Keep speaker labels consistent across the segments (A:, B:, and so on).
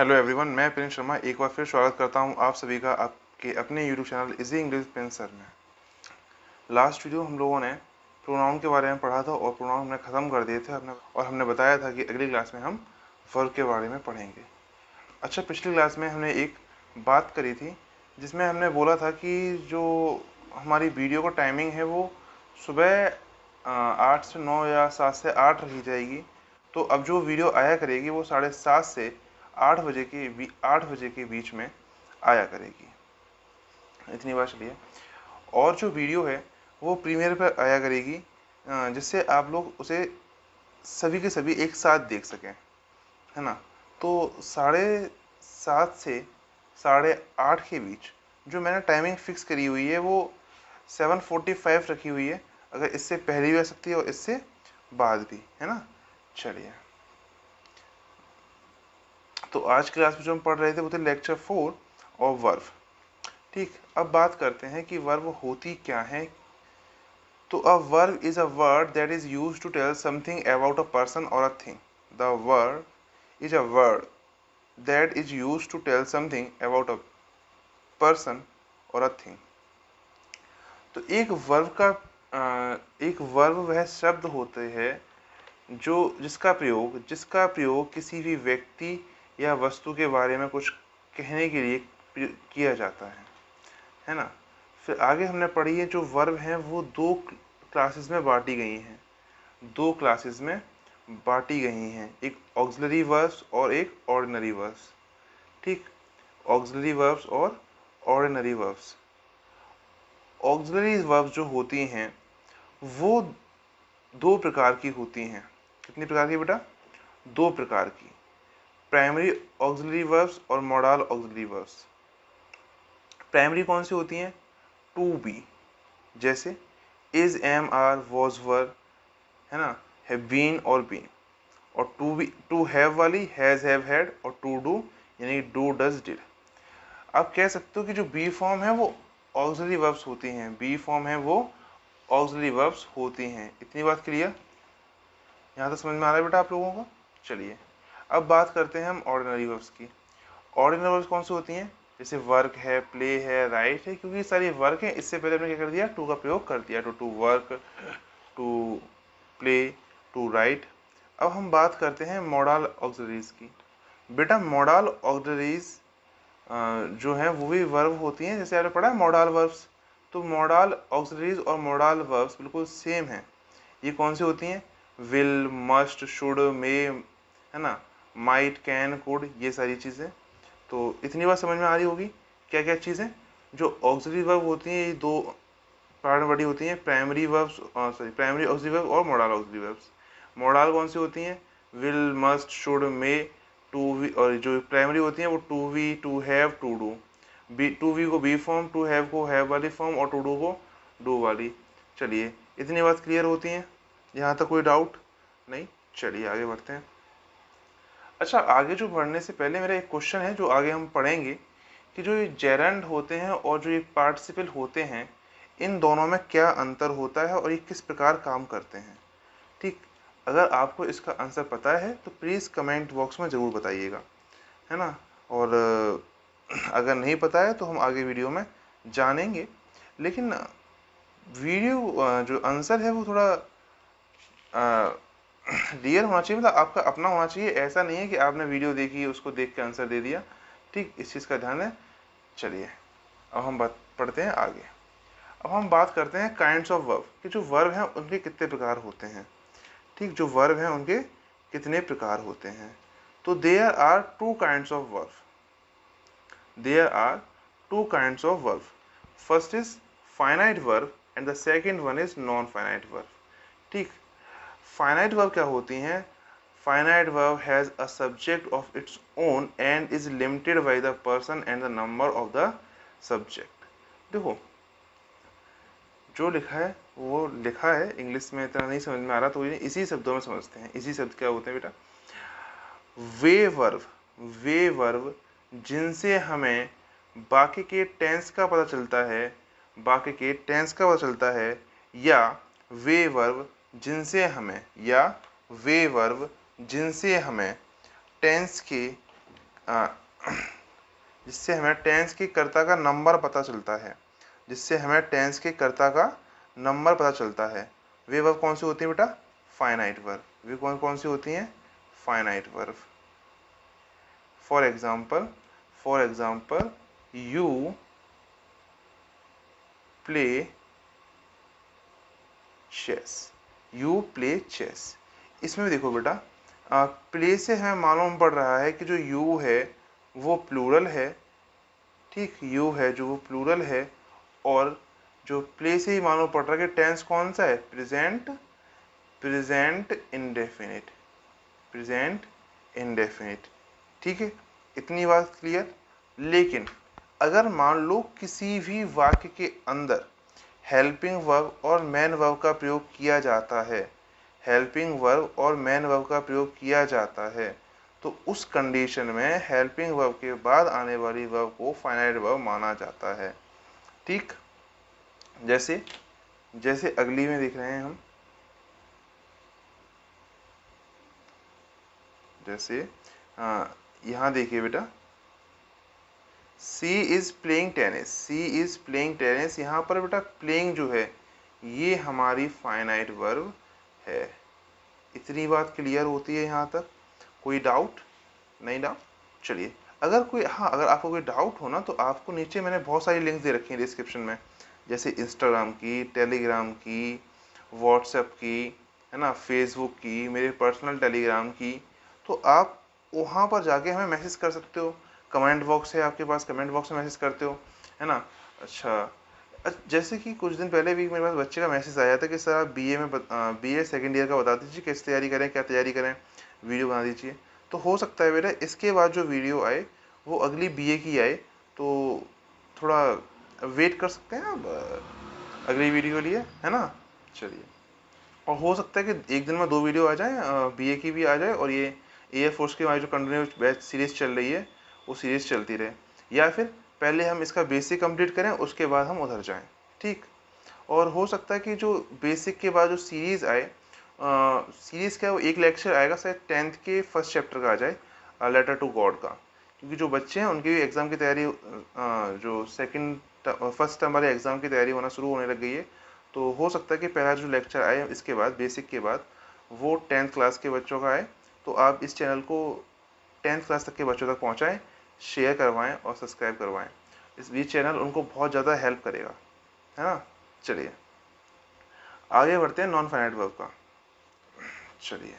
A: Hello everyone, मैं Prince Sharma एक बार फिर स्वागत करता हूं आप सभी का आपके अपने YouTube channel easy English Prince sir में। लास्ट वीडियो हम लोगों ने प्रोनाउन के बारे में पढ़ा था और प्रोनाउन हमने ख़त्म कर दिए थे और हमने बताया था कि अगली क्लास में हम वर्ब के बारे में पढ़ेंगे। अच्छा, पिछली क्लास में हमने एक बात करी थी जिसमें हमने बोला था कि जो हमारी वीडियो का टाइमिंग है वो सुबह 8 से 9 या 7 से 8 रखी जाएगी। तो अब जो वीडियो आया करेगी वो 7:30 से 8 बजे के बीच में आया करेगी। इतनी बात चलिए। और जो वीडियो है वो प्रीमियर पर आया करेगी, जिससे आप लोग उसे सभी के सभी एक साथ देख सकें, है ना। तो 7:30 से 8:30 के बीच जो मैंने टाइमिंग फिक्स करी हुई है वो 7:45 रखी हुई है। अगर इससे पहले भी आ सकती है और इससे बाद भी, है ना। चलिए, तो आज की क्लास में जो हम पढ़ रहे थे वो थे लेक्चर 4 और वर्ब। ठीक, अब बात करते हैं कि वर्ब होती क्या है। तो a verb is a word that is used to tell something about a person और a thing. The verb is a word that is used to tell something about a person और a thing. तो एक verb वह शब्द होते हैं जो जिसका प्रयोग किसी भी व्यक्ति या वस्तु के बारे में कुछ कहने के लिए किया जाता है ना। फिर आगे हमने पढ़ी है जो वर्ब हैं वो दो क्लासेस में बांटी गई हैं। एक ऑक्सिलरी वर्ब्स और एक ऑर्डिनरी वर्ब्स। ठीक, ऑक्सिलरी वर्ब्स और ऑर्डिनरी वर्ब्स। ऑक्सिलरी वर्ब्स जो होती हैं वो दो प्रकार की होती हैं। कितनी प्रकार की बेटा? दो प्रकार की। प्राइमरी ऑक्सिलरी वर्ब्स और मॉडल ऑक्सिलरी वर्ब्स। प्राइमरी कौन सी होती हैं? टू बी, जैसे इज, एम, आर, वॉज, वर, है ना, है, बीन और बीन। और टू हैव वाली हैज, हैव, हैड, और टू डू यानी डू, डज, डिड। आप कह सकते हो कि जो बी फॉर्म है वो ऑक्सिलरी वर्ब्स होती हैं। बी फॉर्म है वो ऑक्सिलरी वर्ब्स होती हैं। इतनी बात क्लियर? यहाँ तो समझ में आ रहा है बेटा आप लोगों को? चलिए, अब बात करते हैं हम ऑर्डिनरी वर्ब्स की। ऑर्डिनरी वर्ब्स कौन सी होती हैं? जैसे वर्क है, प्ले है, राइट है, क्योंकि सारी वर्क है। इससे पहले हमने क्या कर दिया? टू का प्रयोग कर दिया। To work, to play, to write. अब हम बात करते हैं मॉडल ऑक्सिलरीज की। बेटा मॉडल ऑक्सिलरीज जो है वो भी वर्ब होती हैं, जैसे आपने पढ़ा है मॉडल वर्ब्स। तो मॉडल ऑक्सिलरीज और मॉडल वर्ब्स बिल्कुल सेम है। ये कौन सी होती हैं? विल, मस्ट, शुड, मे, है ना, माइट, कैन, कुड, ये सारी चीज़ें। तो इतनी बात समझ में आ रही होगी क्या क्या चीज़ें। जो ऑक्सिलरी वर्ब होती हैं ये दो पार्ट में बड़ी होती हैं, primary verbs, primary auxiliary verb और मॉडल ऑक्सिलरी वर्ब्स। मॉडल कौन सी होती हैं? Will, must, should, may, to be. और जो प्राइमरी होती हैं वो to be, to have, to do. To be को बी फॉर्म, टू हैव को हैव वाली फॉर्म, और टू डू को डू वाली। चलिए, इतनी बात क्लियर होती हैं? यहाँ तक कोई डाउट नहीं? चलिए आगे बढ़ते हैं। अच्छा, आगे जो बढ़ने से पहले मेरा एक क्वेश्चन है जो आगे हम पढ़ेंगे कि जो ये जेरंड होते हैं और जो ये पार्टिसिपल होते हैं, इन दोनों में क्या अंतर होता है और ये किस प्रकार काम करते हैं। ठीक, अगर आपको इसका आंसर पता है तो प्लीज़ कमेंट बॉक्स में ज़रूर बताइएगा, है ना। और अगर नहीं पता है तो हम आगे वीडियो में जानेंगे। लेकिन वीडियो जो आंसर है वो थोड़ा रियल होना चाहिए, मतलब आपका अपना होना चाहिए। ऐसा नहीं है कि आपने वीडियो देखी उसको देख के आंसर दे दिया। ठीक, इस चीज़ का ध्यान है। चलिए, अब हम बात पढ़ते हैं आगे। अब हम बात करते हैं काइंड्स ऑफ वर्ब कि जो वर्ब हैं उनके कितने प्रकार होते हैं। ठीक, जो वर्ब हैं उनके कितने प्रकार होते हैं। तो there are two kinds of verb. There are two kinds of verb. First is finite verb and the second one is non finite verb. ठीक, फाइनाइट वर्ब क्या होती हैं? Finite verb has a subject of its own and is limited by the person and the number of the subject. देखो, जो लिखा है वो लिखा है, इंग्लिश में इतना नहीं समझ में आ रहा तो इसी शब्दों में समझते हैं। इसी शब्द क्या होते हैं बेटा? वे वर्ब जिनसे हमें बाकी के टेंस का पता चलता है, या वे वर्ब जिनसे हमें टेंस के जिससे हमें टेंस के कर्ता का नंबर पता चलता है, जिससे हमें टेंस के कर्ता का नंबर पता चलता है। वे वर्ब कौन सी होती है बेटा? Finite verb. वे कौन कौन सी होती हैं? Finite verb. For example you play chess, you play chess. इसमें भी देखो बेटा, प्ले से हमें मालूम पड़ रहा है कि जो यू है वो प्लूरल है, ठीक, यू है जो वो प्लूरल है, और जो प्ले से ही मालूम पड़ रहा है कि टेंस कौन सा है? Present, present indefinite, present indefinite. ठीक है, इतनी बात क्लियर। लेकिन अगर मान लो किसी भी वाक्य के अंदर हेल्पिंग वर्ब और मेन वर्ब का प्रयोग किया जाता है, हेल्पिंग वर्ब और मेन वर्ब का प्रयोग किया जाता है, तो उस कंडीशन में हेल्पिंग वर्ब के बाद आने वाली वर्ब को फाइनाइट वर्ब माना जाता है। ठीक, जैसे जैसे अगली में देख रहे हैं हम, जैसे यहाँ देखिए बेटा, she is playing tennis, she is playing tennis. यहाँ पर बेटा प्लेइंग जो है ये हमारी फाइनाइट वर्ब है। इतनी बात क्लियर होती है यहाँ तक? कोई डाउट? नहीं डाउट? चलिए, अगर कोई, हाँ, अगर आपको कोई डाउट हो ना तो आपको नीचे मैंने बहुत सारी लिंक्स दे रखी हैं डिस्क्रिप्शन में, जैसे इंस्टाग्राम की, टेलीग्राम की, व्हाट्सएप की, है ना, फेसबुक की, मेरे पर्सनल टेलीग्राम की। तो आप वहाँ पर जाके हमें मैसेज कर सकते हो, कमेंट बॉक्स है आपके पास, कमेंट बॉक्स में मैसेज करते हो, है ना। अच्छा, जैसे कि कुछ दिन पहले भी मेरे पास बच्चे का मैसेज आया था कि सर आप बीए सेकेंड ईयर का बता दीजिए, कैसे तैयारी करें, क्या तैयारी करें, वीडियो बना दीजिए। तो हो सकता है बेटा इसके बाद जो वीडियो आए वो अगली बीए की आए, तो थोड़ा वेट कर सकते हैं आप अगली वीडियो के लिए, है ना। चलिए, और हो सकता है कि एक दिन में 2 वीडियो आ जाए, बीए की भी आ जाए, और ये एयरफोर्स की हमारी जो कंटिन्यू बैच सीरीज़ चल रही है वो सीरीज़ चलती रहे, या फिर पहले हम इसका बेसिक कंप्लीट करें उसके बाद हम उधर जाएं। ठीक, और हो सकता है कि जो बेसिक के बाद जो सीरीज़ आए, सीरीज़ क्या है, वो एक लेक्चर आएगा शायद 10th के फर्स्ट चैप्टर का आ जाए, लेटर टू गॉड का, क्योंकि जो बच्चे हैं उनकी भी एग्ज़ाम की तैयारी, जो सेकंड फर्स्ट टर्म वाले एग्ज़ाम की तैयारी होना शुरू होने लग गई है। तो हो सकता है कि पहला जो लेक्चर आए इसके बाद, बेसिक के बाद, वो 10th क्लास के बच्चों का आए। तो आप इस चैनल को 10th क्लास तक के बच्चों तक पहुँचाएँ, शेयर करवाएँ और सब्सक्राइब करवाएँ। ये चैनल उनको बहुत ज़्यादा हेल्प करेगा, है ना। चलिए, आगे बढ़ते हैं नॉन फाइनाइट वर्ब का। चलिए,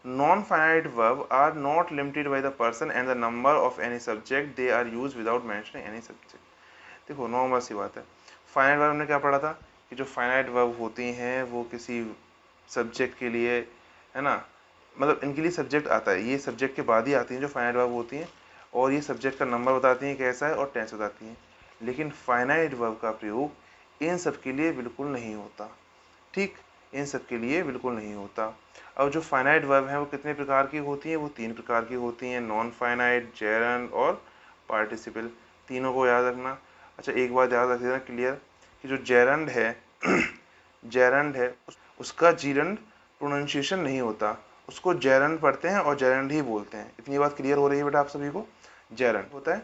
A: non finite verb are not limited by the person and the number of any subject, they are use without mentioning any subject. देखो, नॉर्मल सी बात है, फाइनाइट वर्ब ने क्या पढ़ा था कि जो फाइनाइट वर्ब होती हैं वो किसी सब्जेक्ट के लिए, है ना, मतलब इनके लिए सब्जेक्ट आता है, ये सब्जेक्ट के बाद ही आती हैं जो फाइनाइट वर्ब होती हैं, और ये सब्जेक्ट का नंबर बताती हैं कैसा है और टेंस बताती हैं। लेकिन फाइनाइट वर्ब का प्रयोग इन सब के लिए बिल्कुल नहीं होता। ठीक, इन सब के लिए बिल्कुल नहीं होता। अब जो फाइनाइट वर्ब हैं वो कितने प्रकार की होती हैं? वो 3 प्रकार की होती हैं, नॉन फाइनाइट, जेरंड और पार्टिसिपल। तीनों को याद रखना। अच्छा, एक बात याद रख देना क्लियर, कि जो जेरंड है जेरंड है उसका जीरंड प्रोनाउंसिएशन नहीं होता, उसको जेरंड पढ़ते हैं और जेरंड ही बोलते हैं। इतनी बात क्लियर हो रही है बेटा आप सभी को? जेरंड होता है।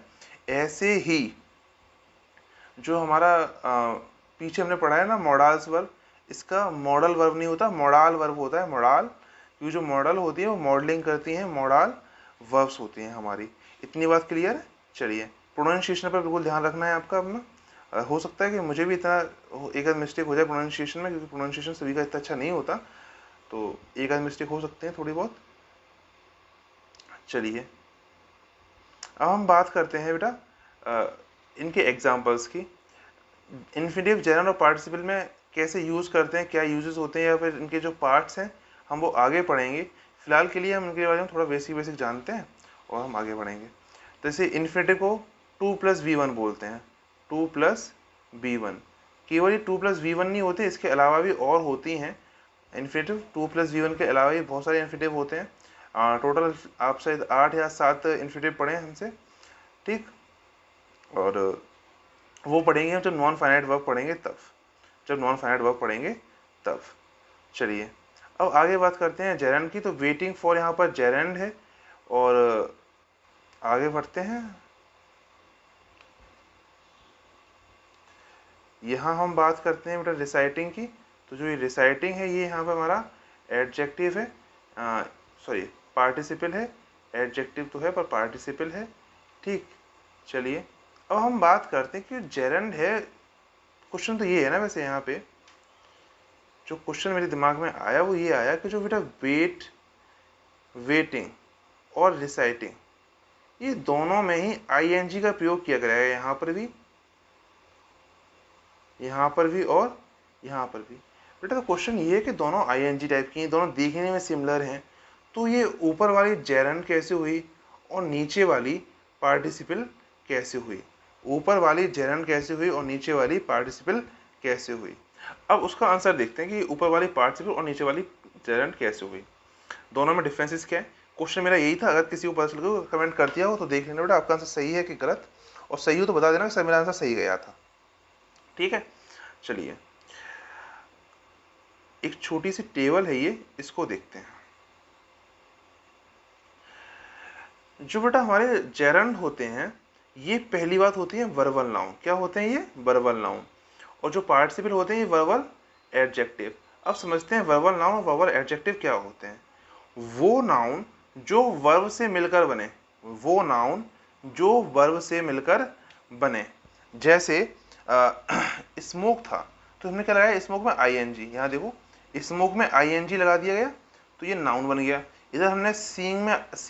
A: ऐसे ही जो हमारा पीछे हमने पढ़ा है ना मॉडल्स वर्ब, इसका मॉडल वर्ब नहीं होता, मॉडल वर्ब होता है, मॉडल। क्योंकि जो मॉडल होती है वो मॉडलिंग करती हैं, मॉडल वर्ब्स होती हैं हमारी। इतनी बात क्लियर है? चलिए, प्रोनाउंसिएशन पर बिल्कुल ध्यान रखना है आपका अपना। हो सकता है कि मुझे भी इतना एक आध मिस्टेक हो जाए प्रोनाउंसिएशन में, क्योंकि प्रोनाउंसिएशन सभी का इतना अच्छा नहीं होता, तो एक आध मिस्टेक हो सकते हैं थोड़ी बहुत। चलिए, अब हम बात करते हैं बेटा इनके एग्जाम्पल्स की। इन्फिनेटिव, जेरंड और पार्टिसिपल में कैसे यूज़ करते हैं, क्या यूजेस होते हैं, या फिर इनके जो पार्ट्स हैं हम वो आगे पढ़ेंगे। फिलहाल के लिए हम इनके बारे में थोड़ा बेसिक जानते हैं और हम आगे बढ़ेंगे। तो जैसे इन्फिनेटिव को 2+v1 बोलते हैं, 2+v1। केवल ये 2+v1 नहीं होते, इसके अलावा भी और होती हैं इन्फिनेटिव। 2+v1 के अलावा भी बहुत सारे इन्फिनेटिव होते हैं। टोटल आप शायद 8 या 7 इन्फिनेटिव पढ़े हैं हमसे। ठीक, और वो पढ़ेंगे जब नॉन फाइनाइट वर्ब पढ़ेंगे तब, जब नॉन फाइनाइट वर्ब पढ़ेंगे तब। चलिए, अब आगे बात करते हैं जेरंड की। तो वेटिंग फॉर यहाँ पर जेरंड है, और आगे बढ़ते हैं। यहाँ हम बात करते हैं बेटा रिसाइटिंग की। तो जो ये रिसाइटिंग है ये यहाँ पे हमारा एडजेक्टिव है, सॉरी पार्टिसिपल है। एडजेक्टिव तो है पर पार्टिसिपल है। ठीक, चलिए अब हम बात करते हैं कि जेरंड है। क्वेश्चन तो ये है ना, वैसे यहाँ पे जो क्वेश्चन मेरे दिमाग में आया वो ये आया कि जो बेटा वेट, वेटिंग और रिसाइटिंग, ये दोनों में ही आईएनजी का प्रयोग किया गया है, यहाँ पर भी, यहाँ पर भी और यहाँ पर भी। बेटा तो क्वेश्चन ये है कि दोनों आईएनजी टाइप की हैं, दोनों देखने में सिमिलर हैं, तो ये ऊपर वाली जेरंड कैसे हुई और नीचे वाली पार्टिसिपल कैसे हुई? ऊपर वाली जेरंड कैसे हुई और नीचे वाली पार्टिसिपल कैसे हुई? अब उसका आंसर देखते हैं कि ऊपर वाली पार्टिसिपल और नीचे वाली जेरंड कैसे हुई, दोनों में डिफरेंसेस क्या है। क्वेश्चन मेरा यही था, अगर किसी को पता चल गया कमेंट कर दिया हो तो देख लेना बेटा आपका आंसर सही है कि गलत, और सही हो तो बता देना कि सर मेरा आंसर सही गया था। ठीक है, चलिए एक छोटी सी टेबल है ये, इसको देखते हैं। जो बेटा हमारे जेरंड होते हैं ये पहली बात होती है वर्बल नाउन। क्या होते हैं ये? Verbal noun. और जो पार्टिसिपल होते हैं ये वर्बल एडजेक्टिव। अब समझते हैं वर्बल नाउन और वर्बल एडजेक्टिव क्या होते हैं। वो नाउन जो वर्ब से मिलकर बने, वो नाउन जो वर्ब से मिलकर बने। जैसे स्मोक था तो हमने क्या लगाया, स्मोक में आईएनजी। यहाँ देखो स्मोक में आईएनजी लगा दिया गया तो ये नाउन बन गया। इधर हमने सी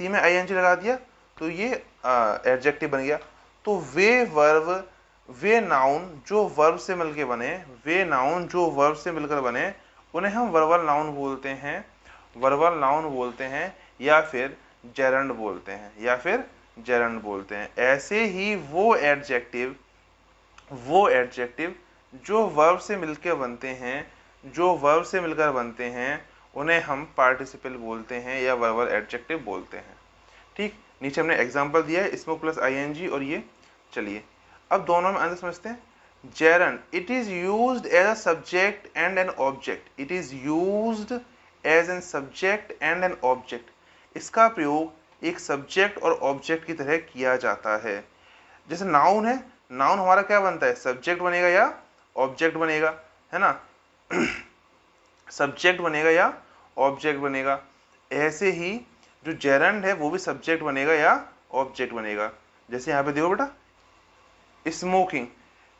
A: में आईएनजी लगा दिया तो ये एडजेक्टिव बन गया। तो वे वर्ब, वे नाउन जो वर्ब से मिलकर बने, वे नाउन जो वर्ब से मिलकर बने, उन्हें हम वर्बल नाउन बोलते हैं, वर्बल नाउन बोलते हैं, या फिर जेरंड बोलते हैं, या फिर जेरंड बोलते हैं। ऐसे ही वो एडजेक्टिव जो वर्ब से मिलकर बनते हैं, जो वर्ब से मिलकर बनते हैं, उन्हें हम पार्टिसिपल बोलते हैं या वर्बल एडजेक्टिव बोलते हैं। ठीक, नीचे हमने एग्जांपल दिया है स्मोक प्लस आईएनजी और ये। चलिए अब दोनों में आंसर समझते हैं। Gerund, it is used as a subject and an object. It is used as an subject and an object. इसका प्रयोग एक सब्जेक्ट और ऑब्जेक्ट की तरह किया जाता है। जैसे नाउन है, नाउन हमारा क्या बनता है, सब्जेक्ट बनेगा या ऑब्जेक्ट बनेगा, है ना सब्जेक्ट बनेगा या ऑब्जेक्ट बनेगा। ऐसे ही जो जेरंड है वो भी सब्जेक्ट बनेगा या ऑब्जेक्ट बनेगा। जैसे यहाँ पे देखो बेटा स्मोकिंग,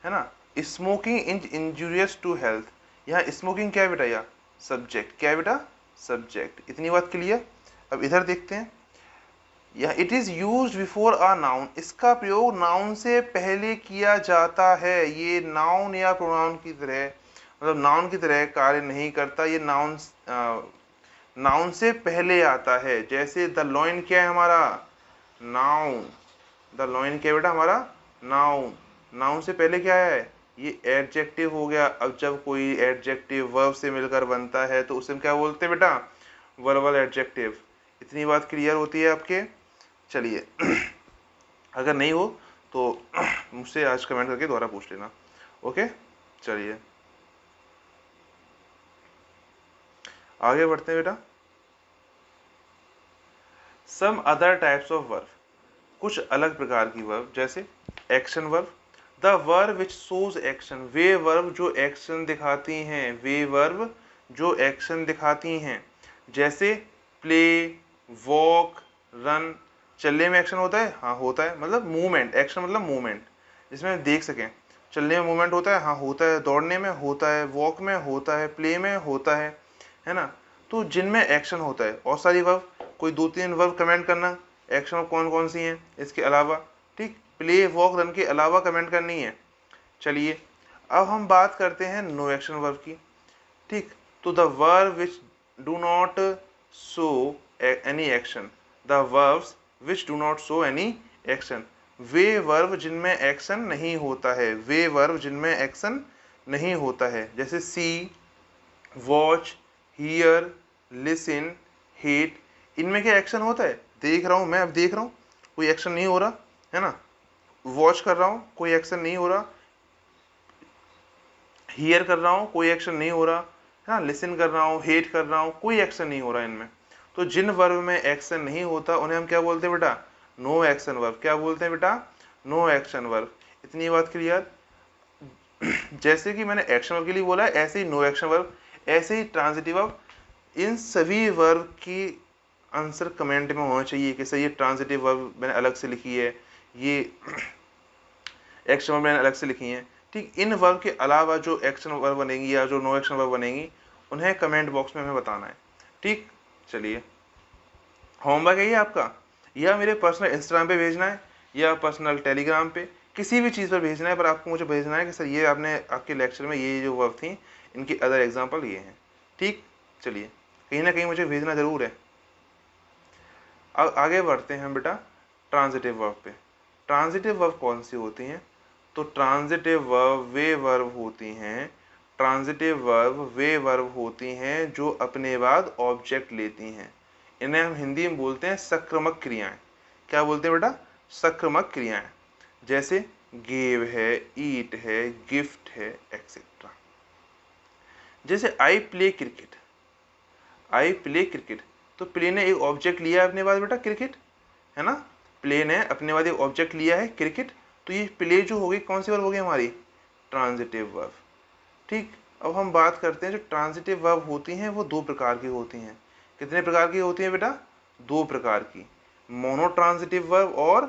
A: है ना, smoking is injurious to health. यहाँ स्मोकिंग क्या है बेटा, या सब्जेक्ट, क्या है बेटा, सब्जेक्ट। इतनी बात क्लियर। अब इधर देखते हैं, या it is used before a noun. इसका प्रयोग नाउन से पहले किया जाता है। ये नाउन या प्रोनाउन की तरह, मतलब नाउन की तरह कार्य नहीं करता, ये नाउन से पहले आता है। जैसे द लॉइन क्या है हमारा, नाउन। द लॉइन क्या है बेटा हमारा, नाउन। नाउन से पहले क्या है, ये एडजेक्टिव हो गया। अब जब कोई एडजेक्टिव वर्ब से मिलकर बनता है तो उसे क्या बोलते हैं बेटा, वर्बल एडजेक्टिव। इतनी बात क्लियर होती है आपके। चलिए अगर नहीं हो तो मुझसे आज कमेंट करके दोबारा पूछ लेना। ओके, चलिए आगे बढ़ते हैं बेटा। Some other types of verb, कुछ अलग प्रकार की वर्ब, जैसे action verb. The verb which shows action, वे वर्ब जो एक्शन दिखाती हैं, वे वर्ब जो एक्शन दिखाती हैं। जैसे प्ले, वॉक, रन। चलने में एक्शन होता है, हाँ होता है, मतलब मूवमेंट। एक्शन मतलब मूवमेंट, जिसमें देख सकें। चलने में मूवमेंट होता है, हाँ होता है। दौड़ने में होता है, वॉक में होता है, प्ले में होता है ना। तो जिनमें एक्शन होता है, और सारी वर्ब, कोई 2-3 वर्ब कमेंट करना एक्शन वर्ब कौन कौन सी हैं इसके अलावा। ठीक, प्ले, वॉक, रन के अलावा कमेंट करनी है। चलिए अब हम बात करते हैं नो एक्शन वर्ब की। ठीक, तो the verb which do not show any action, the verbs which do not show any action. वे वर्ब जिनमें एक्शन नहीं होता है, वे वर्ब जिनमें एक्शन नहीं होता है। जैसे सी, वॉच, हियर, लिसन, हेट। इनमें क्या एक्शन होता है, देख रहा हूँ मैं, अब देख रहा हूँ, कोई एक्शन नहीं हो रहा, है ना। वॉच कर रहा हूँ, कोई एक्शन नहीं हो रहा। हियर कर रहा हूँ, कोई एक्शन नहीं हो रहा, है ना। लिसन कर रहा हूँ, हेट कर रहा हूँ, कोई एक्शन नहीं हो रहा इनमें। तो जिन वर्ब में एक्शन नहीं होता उन्हें हम क्या बोलते हैं बेटा, नो एक्शन वर्ब। क्या बोलते हैं बेटा, नो एक्शन वर्ब। इतनी बात क्लियर। जैसे कि मैंने एक्शन वर्ब के लिए बोला है, ऐसे ही नो एक्शन वर्ब, ऐसे ही ट्रांजिटिव वर्ब। इन सभी वर्ब की आंसर कमेंट में होना चाहिए कि सर ये ट्रांजिटिव वर्ब मैंने अलग से लिखी है, ये एक्शन वर्ब मैंने अलग से लिखी है। ठीक, इन वर्ब के अलावा जो एक्शन वर्ब बनेंगी या जो नो एक्शन वर्ब बनेंगी उन्हें कमेंट बॉक्स में हमें बताना है। ठीक, चलिए होमवर्क है ये आपका, या मेरे पर्सनल इंस्टाग्राम पे भेजना है या पर्सनल टेलीग्राम पे, किसी भी चीज़ पर भेजना है, पर आपको मुझे भेजना है कि सर ये आपने आपके लेक्चर में ये जो वर्ब थी इनकी अदर एग्जांपल ये हैं। ठीक, चलिए कहीं ना कहीं मुझे भेजना ज़रूर है। अब आगे बढ़ते हैं हम बेटा ट्रांजिटिव वर्ब पे। ट्रांजिटिव वर्ब कौन सी होती हैं, तो ट्रांजिटिव वर्ब वे वर्ब होती हैं, ट्रांजिटिव वर्ब वे वर्ब होती हैं जो अपने बाद ऑब्जेक्ट लेती हैं। इन्हें हम हिंदी में बोलते हैं सक्रमक क्रियाएं। क्या बोलते हैं बेटा, सक्रमक क्रियाएं। जैसे गेव है, ईट है, गिफ्ट है, एक्सेट्रा। जैसे I play cricket, I play cricket, तो प्ले ने एक ऑब्जेक्ट लिया है अपने बाद बेटा क्रिकेट, है ना। प्ले ने अपने बाद एक ऑब्जेक्ट लिया है क्रिकेट, तो ये प्ले जो होगी कौन सी वर्ब होगी हमारी, ट्रांजिटिव वर्ब। ठीक, अब हम बात करते हैं जो ट्रांजिटिव वर्ब होती हैं वो दो प्रकार की होती हैं। कितने प्रकार की होती हैं बेटा, दो प्रकार की, मोनो ट्रांजिटिव वर्ब और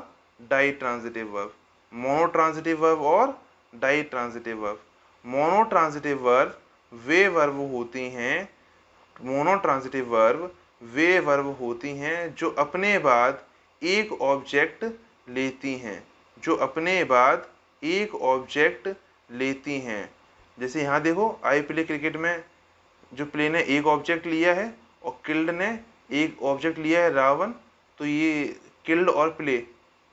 A: ditransitive verb. Monotransitive verb और ditransitive verb. Monotransitive verb वे वर्ब होती हैं, मोनो ट्रांजिटिव वर्ब वे वर्ब होती हैं जो अपने बाद एक ऑब्जेक्ट लेती हैं, जो अपने बाद एक ऑब्जेक्ट लेती हैं। जैसे यहाँ देखो आई प्ले क्रिकेट में जो प्ले ने एक ऑब्जेक्ट लिया है और किल्ड ने एक ऑब्जेक्ट लिया है रावण, तो ये किल्ड और प्ले,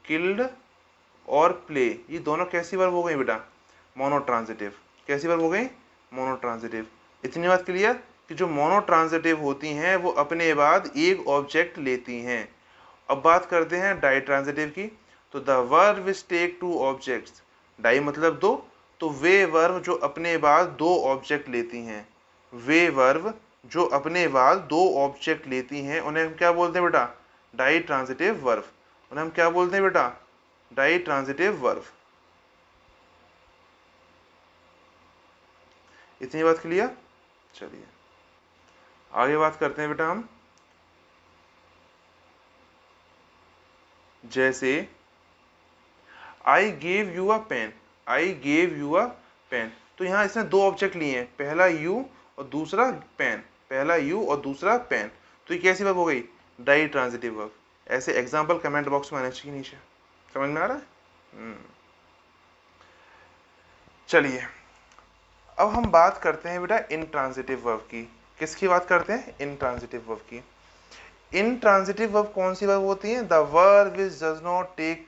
A: किल्ड और प्ले ये दोनों कैसी वर्ब हो गई बेटा, मोनो ट्रांजिटिव। कैसी वर्ब हो गई, मोनो ट्रांजिटिव। इतनी बात क्लियर कि जो मोनो ट्रांजिटिव होती हैं वो अपने बाद एक ऑब्जेक्ट लेती हैं। अब बात करते हैं डाई ट्रांजिटिव की। तो the verb which take two objects, di मतलब दो, तो वे वर्ब जो अपने बाद दो ऑब्जेक्ट लेती हैं, वे वर्ब जो अपने बाद दो ऑब्जेक्ट लेती हैं उन्हें हम क्या बोलते हैं बेटा, डाई ट्रांजिटिव वर्ब। उन्हें हम क्या बोलते हैं बेटा, डाई ट्रांजिटिव वर्ब। इतनी बात क्लियर। चलिए आगे बात करते हैं बेटा हम। जैसे I gave you a pen, I gave you a pen, तो यहाँ इसने दो ऑब्जेक्ट लिए हैं, पहला यू और दूसरा पेन, पहला यू और दूसरा पेन, तो ये कैसी वर्ब हो गई, डाई ट्रांजिटिव वर्ब। ऐसे एग्जांपल कमेंट बॉक्स में आने चाहिए नीचे, समझ में आ रहा है। चलिए अब हम बात करते हैं बेटा इनट्रांजिटिव वर्ब की। किसकी बात करते हैं, इनट्रांजिटिव वर्ब की। इनट्रांजिटिव वर्ब कौन सी वर्ब होती है, the verb which does not take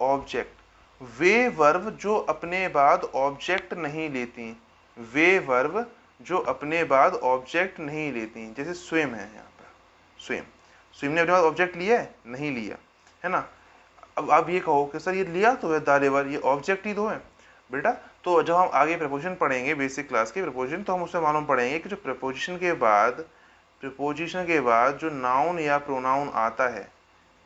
A: object, वे वर्ब जो अपने बाद ऑब्जेक्ट नहीं लेती, वे वर्ब जो अपने बाद ऑब्जेक्ट नहीं लेती। जैसे स्विम है, यहाँ पर स्विम, स्विम ने अपने बाद ऑब्जेक्ट लिया है, नहीं लिया, है ना। अब आप ये कहो कि सर ये लिया तो है द रिवर, ये ऑब्जेक्ट ही तो है बेटा। तो जब हम आगे प्रपोजिशन पढ़ेंगे बेसिक क्लास के प्रपोजिशन, तो हम उससे मालूम पढ़ेंगे कि जो प्रपोजिशन के बाद जो नाउन या प्रोनाउन आता है,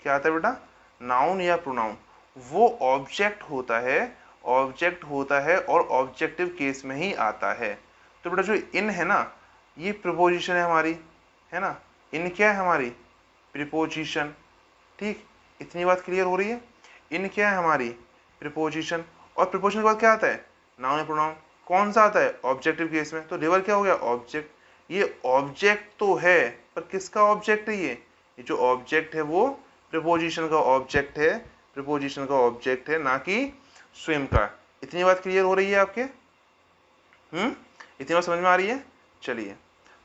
A: क्या आता है बेटा, नाउन या प्रोनाउन, वो ऑब्जेक्ट होता है, ऑब्जेक्ट होता है और ऑब्जेक्टिव केस में ही आता है। तो बेटा जो इन है ना, ये प्रिपोजिशन है हमारी, है ना। इन क्या है हमारी, प्रिपोजिशन। ठीक, इतनी बात क्लियर हो रही है। इन क्या है हमारी, प्रिपोजिशन। और प्रिपोजिशन के बाद क्या आता है, नाउन या प्रोनाउन। कौन सा आता है, ऑब्जेक्टिव केस में, तो रिवर क्या हो गया, ऑब्जेक्ट। ये ऑब्जेक्ट तो है, पर किसका ऑब्जेक्ट है, ये जो ऑब्जेक्ट है वो प्रिपोजिशन का ऑब्जेक्ट है, प्रिपोजिशन का ऑब्जेक्ट है, ना कि स्विम का। इतनी बात क्लियर हो रही है आपके, इतनी बात समझ में आ रही है। चलिए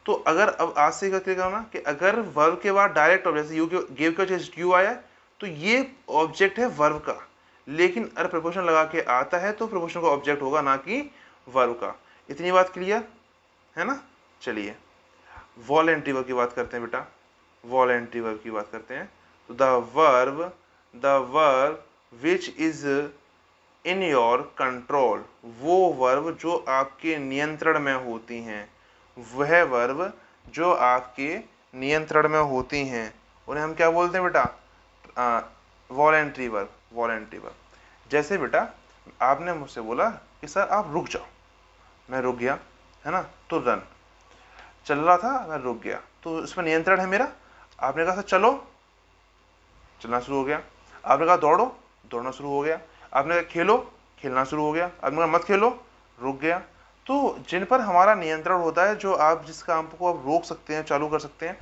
A: तो अगर अब आज से क्या क्लियर करना कि अगर वर्ब के बाद डायरेक्ट ऑब्जेक्ट, जैसे यू गेव का जैसे यू आया, तो ये ऑब्जेक्ट है वर्ब का, लेकिन अगर प्रपोजिशन लगा के आता है तो प्रपोजिशन का ऑब्जेक्ट होगा, ना कि वर्ब का। इतनी बात क्लियर है ना। चलिए वॉलेंटरी वर्ब की बात करते हैं बेटा, वॉलेंटरी वर्ब की बात करते हैं। तो the verb which is in your control, वो वर्ब जो आपके नियंत्रण में होती हैं, वह वर्ब जो आपके नियंत्रण में होती हैं उन्हें हम क्या बोलते हैं बेटा? Voluntary verb, voluntary verb. जैसे बेटा आपने मुझसे बोला कि सर आप रुक जाओ, मैं रुक गया, है ना, तो रन। चल रहा था, मैं रुक गया, तो इसमें नियंत्रण है मेरा। आपने कहा सर चलो, चलना शुरू हो गया। आपने कहा दौड़ो, दौड़ना शुरू हो गया। आपने कहा खेलो, खेलना शुरू हो गया। आपने कहा मत खेलो, रुक गया। तो जिन पर हमारा नियंत्रण होता है, जो आप जिस काम को आप रोक सकते हैं, चालू कर सकते हैं,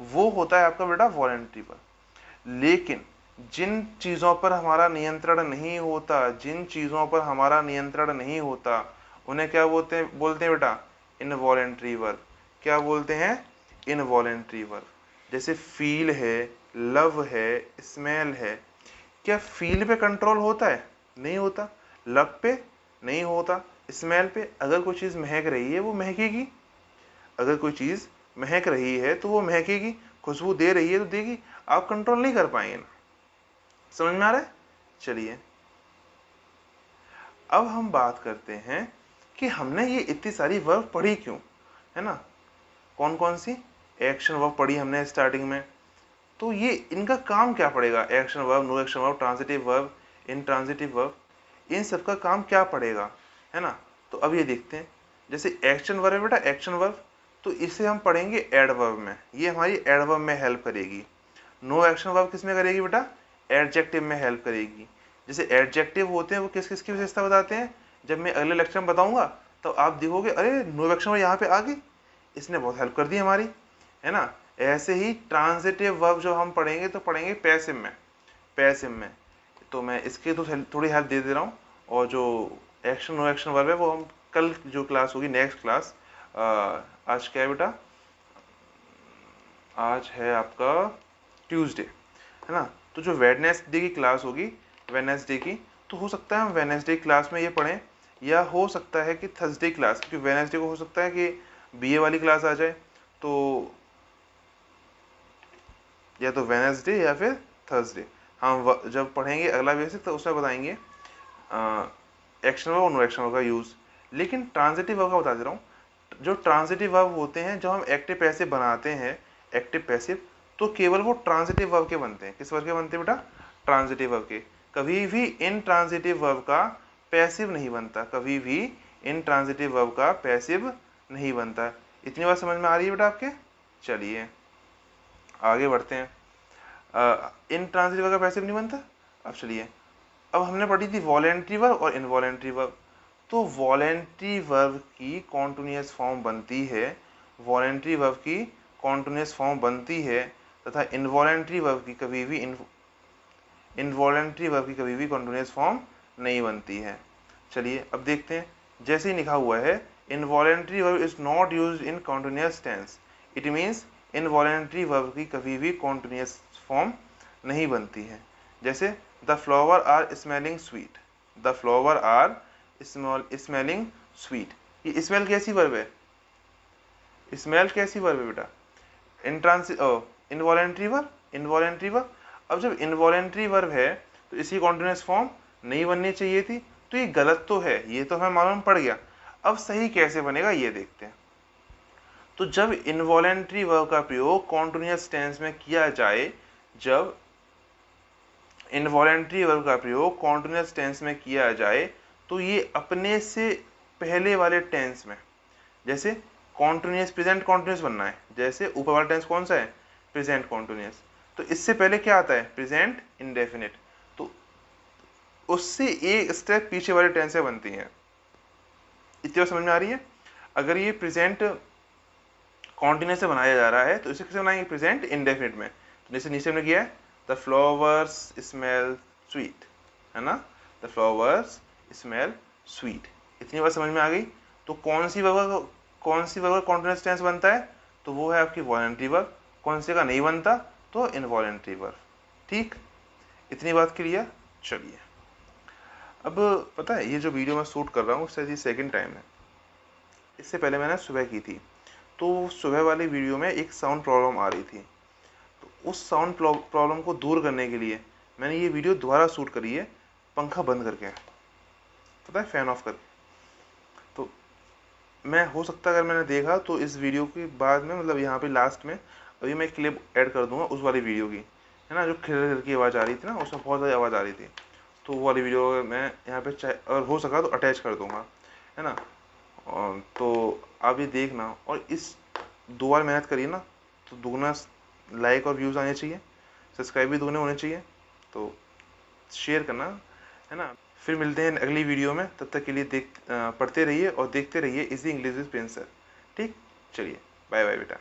A: वो होता है आपका बेटा वॉलेंट्री वर्ब। लेकिन जिन चीज़ों पर हमारा नियंत्रण नहीं होता, जिन चीज़ों पर हमारा नियंत्रण नहीं होता, उन्हें क्या बोलते हैं बेटा? Involuntary verb. क्या बोलते हैं? Involuntary verb. जैसे फील है, लव है, स्मेल है। क्या फील पे कंट्रोल होता है? नहीं होता। लव पे नहीं होता। स्मेल पे, अगर कोई चीज़ महक रही है वो महकेगी, अगर कोई चीज़ महक रही है तो वो महकेगी, खुशबू दे रही है तो देगी। आप कंट्रोल नहीं कर पाएंगे ना। समझ में आ रहा है? चलिए अब हम बात करते हैं कि हमने ये इतनी सारी वर्ब पढ़ी क्यों, है ना। कौन कौन सी? एक्शन वर्ब पढ़ी हमने स्टार्टिंग में, तो ये इनका काम क्या पड़ेगा? Action verb, no action verb, transitive verb, intransitive verb, इन सब का काम क्या पड़ेगा, है ना। तो अब ये देखते हैं। जैसे एक्शन वर्ब है बेटा, एक्शन वर्ब, तो इसे हम पढ़ेंगे एडवर्ब में, ये हमारी एडवर्ब में हेल्प करेगी। नो एक्शन वर्ब किस में करेगी बेटा? एडजेक्टिव में हेल्प करेगी। जैसे एडजेक्टिव होते हैं वो किस किस की विशेषता बताते हैं, जब मैं अगले लेक्चर में बताऊंगा तो आप देखोगे अरे नो एक्शन वर्ब यहाँ पे आ गई, इसने बहुत हेल्प कर दी हमारी, है ना। ऐसे ही ट्रांजिटिव वर्ब जो हम पढ़ेंगे तो पढ़ेंगे पैसिव में, पैसिव में। तो मैं इसके तो थोड़ी हेल्प दे रहा हूँ। और जो एक्शन नो एक्शन वर्ब है वो हम कल जो क्लास होगी, नेक्स्ट क्लास, आज क्या है बेटा? आज है आपका ट्यूसडे, है ना। तो जो वेडनेसडे की क्लास होगी, वेडनेसडे की, तो हो सकता है हम वेडनेसडे क्लास में ये पढ़ें, या हो सकता है कि थर्सडे क्लास, क्योंकि वेडनेसडे को हो सकता है कि बीए वाली क्लास आ जाए, तो या तो वेडनेसडे या फिर थर्सडे हम जब पढ़ेंगे अगला बेसिक तो उसमें बताएंगे एक्शन वर्ब और नो एक्शन वर्ब का यूज़। लेकिन ट्रांजिटिव वर्ब का बता दे रहा हूँ। जो ट्रांजिटिव वर्ब होते हैं, जो हम एक्टिव पैसिव बनाते हैं, एक्टिव पैसिव, तो केवल वो ट्रांजिटिव वर्ब के बनते हैं। किस वर्ब के बनते हैं बेटा? ट्रांजिटिव वर्ब के। कभी भी इन ट्रांजिटिव वर्ब का पैसिव नहीं बनता, कभी भी इन ट्रांजिटिव वर्ब का पैसिव नहीं बनता। इतनी बात समझ में आ रही है बेटा आपके? चलिए आगे बढ़ते हैं। इन ट्रांजिटिव वर्ब का पैसिव नहीं बनता। अब चलिए, अब हमने पढ़ी थी वॉलेंट्री वर्ब और इनवॉलेंट्री वर्ब। तो वॉलेंट्री वर्ब की कॉन्टिन्यूअस फॉर्म बनती है, वॉलेंट्री वर्ब की कॉन्टिन्यूअस फॉर्म बनती है, तथा इनवॉलेंट्री वर्ब की कभी भी इनवॉलेंट्री वर्ब की कभी भी कॉन्टिन्यूअस फॉर्म नहीं बनती है। चलिए अब देखते हैं। जैसे ही लिखा हुआ है, involuntary verb is not used in continuous tense, it means involuntary verb की कभी भी कॉन्टिन्यूअस फॉर्म नहीं बनती है। जैसे the flower are smelling sweet, the flower are smelling sweet, ये स्मेल कैसी वर्ब है? स्मेल कैसी वर्ब है बेटा? Involuntary verb, involuntary verb. अब जब इनवॉलेंट्री वर्ब है तो इसकी कॉन्टिन्यूअस फॉर्म नहीं बननी चाहिए थी, तो ये गलत तो है, ये तो हमें मालूम पड़ गया। अब सही कैसे बनेगा ये देखते हैं। तो जब इनवॉलेंट्री वर्ब का प्रयोग कॉन्टिन्यूअस टेंस में किया जाए, जब इनवॉलेंट्री वर्ब का प्रयोग कॉन्टिन्यूअस टेंस में किया जाए, तो ये अपने से पहले वाले टेंस में, जैसे कॉन्टिन्यूअस प्रेजेंट कॉन्टिन्यूअस बनना है, जैसे ऊपर वाला टेंस कौन सा है? Present continuous. तो इससे पहले क्या आता है? Present indefinite. तो उससे एक स्टेप पीछे वाले टेंस से बनती हैं। इतनी बात समझ में आ रही है? अगर ये प्रेजेंट कॉन्टिन्यूअस से बनाया जा रहा है तो इसे किसे बनाएंगे? प्रेजेंट इंडेफिनिट में। तो जैसे नीचे हमने किया है द फ्लावर्स स्मेल स्वीट, है ना, द फ्लावर्स स्मेल स्वीट। इतनी बात समझ में आ गई? तो कौन सी वर्ब का कॉन्टिन्यूअस टेंस बनता है? तो वो है आपकी वॉलेंट्री वर्ब। कौन से का नहीं बनता? तो इनवॉलेंट्री वर्ब। ठीक, इतनी बात क्लियर। चलिए अब पता है ये जो वीडियो मैं शूट कर रहा हूँ शायद ये सेकंड टाइम है। इससे पहले मैंने सुबह की थी, तो सुबह वाली वीडियो में एक साउंड प्रॉब्लम आ रही थी। तो उस साउंड प्रॉब्लम को दूर करने के लिए मैंने ये वीडियो दोबारा शूट करी है, पंखा बंद करके, पता है, फ़ैन ऑफ करके। तो मैं हो सकता है अगर मैंने देखा तो इस वीडियो के बाद में, मतलब यहाँ पे लास्ट में अभी मैं क्लिप ऐड कर दूंगा उस वाली वीडियो की, है ना, जो खिर की आवाज़ आ रही थी ना, उसमें बहुत ज़्यादा आवाज़ आ रही थी, तो वो वाली वीडियो मैं यहाँ पे चाहे अगर हो सका तो अटैच कर दूंगा, है ना। तो आप ये देखना, और इस 2 बार मेहनत करिए ना तो दुगना लाइक और व्यूज़ आने चाहिए, सब्सक्राइब भी दुगने होने चाहिए, तो शेयर करना, है ना। फिर मिलते हैं अगली वीडियो में, तब तक के लिए पढ़ते रहिए और देखते रहिए easy English with Prince sir. ठीक, चलिए बाय बाय बेटा।